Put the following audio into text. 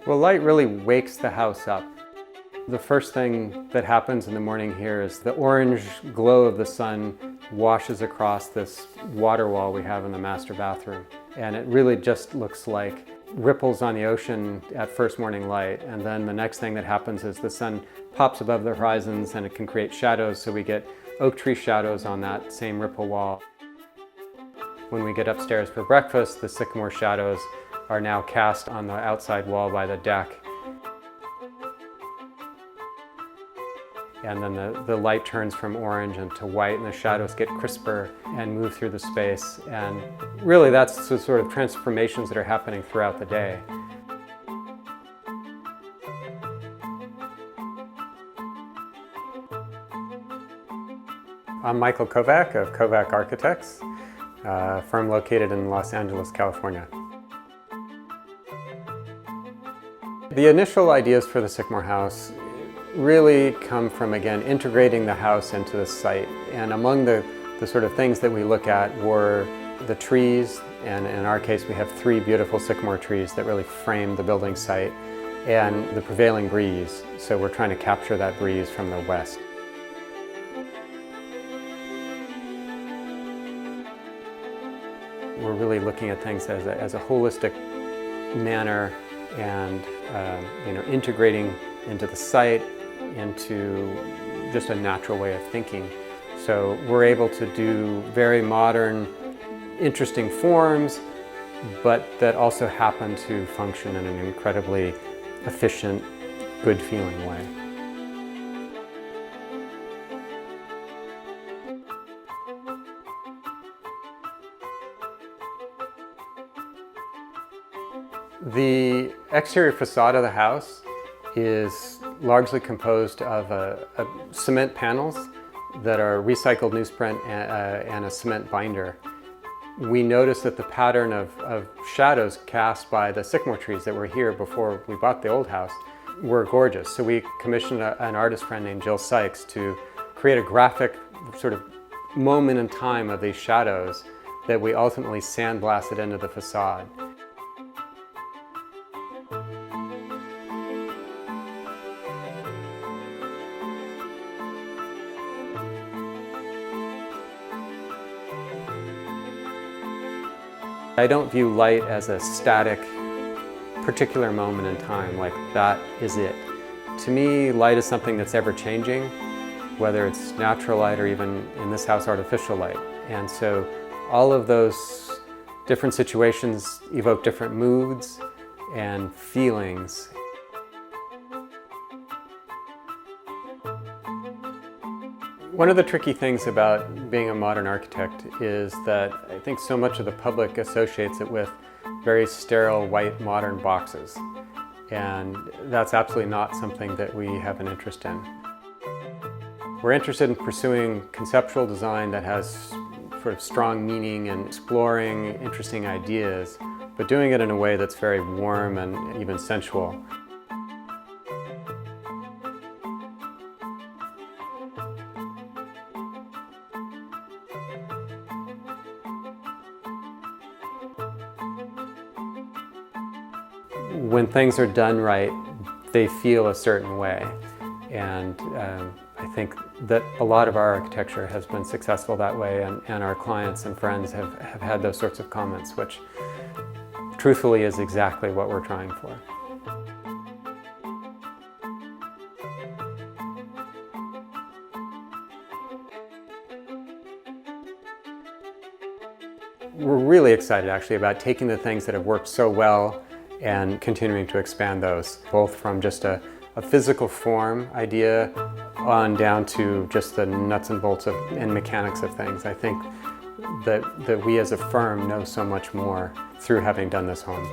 Well, light really wakes the house up. The first thing that happens in the morning here is the orange glow of the sun washes across this water wall we have in the master bathroom. And it really just looks like ripples on the ocean at first morning light. And then the next thing that happens is the sun pops above the horizons and it can create shadows, so we get oak tree shadows on that same ripple wall. When we get upstairs for breakfast, the sycamore shadows are now cast on the outside wall by the deck. And then the light turns from orange into white and the shadows get crisper and move through the space. And really that's the sort of transformations that are happening throughout the day. I'm Michael Kovac of Kovac Architects, a firm located in Los Angeles, California. The initial ideas for the Sycamore House really come from, again, integrating the house into the site. And among the sort of things that we look at were the trees, and in our case we have 3 beautiful sycamore trees that really frame the building site, and the prevailing breeze. So we're trying to capture that breeze from the west. We're really looking at things as a holistic manner and integrating into the site, into just a natural way of thinking. So we're able to do very modern, interesting forms, but that also happen to function in an incredibly efficient, good-feeling way. The exterior facade of the house is largely composed of cement panels that are recycled newsprint and a cement binder. We noticed that the pattern of shadows cast by the sycamore trees that were here before we bought the old house were gorgeous. So we commissioned an artist friend named Jill Sykes to create a graphic sort of moment in time of these shadows that we ultimately sandblasted into the facade. I don't view light as a static, particular moment in time, like that is it. To me, light is something that's ever changing, whether it's natural light or even in this house, artificial light. And so all of those different situations evoke different moods and feelings. One of the tricky things about being a modern architect is that I think so much of the public associates it with very sterile, white, modern boxes. And that's absolutely not something that we have an interest in. We're interested in pursuing conceptual design that has sort of strong meaning and exploring interesting ideas, but doing it in a way that's very warm and even sensual. When things are done right, they feel a certain way. And I think that a lot of our architecture has been successful that way, and our clients and friends have had those sorts of comments, which truthfully is exactly what we're trying for. We're really excited actually about taking the things that have worked so well and continuing to expand those, both from just a physical form idea on down to just the nuts and bolts and mechanics of things. I think that we as a firm know so much more through having done this home.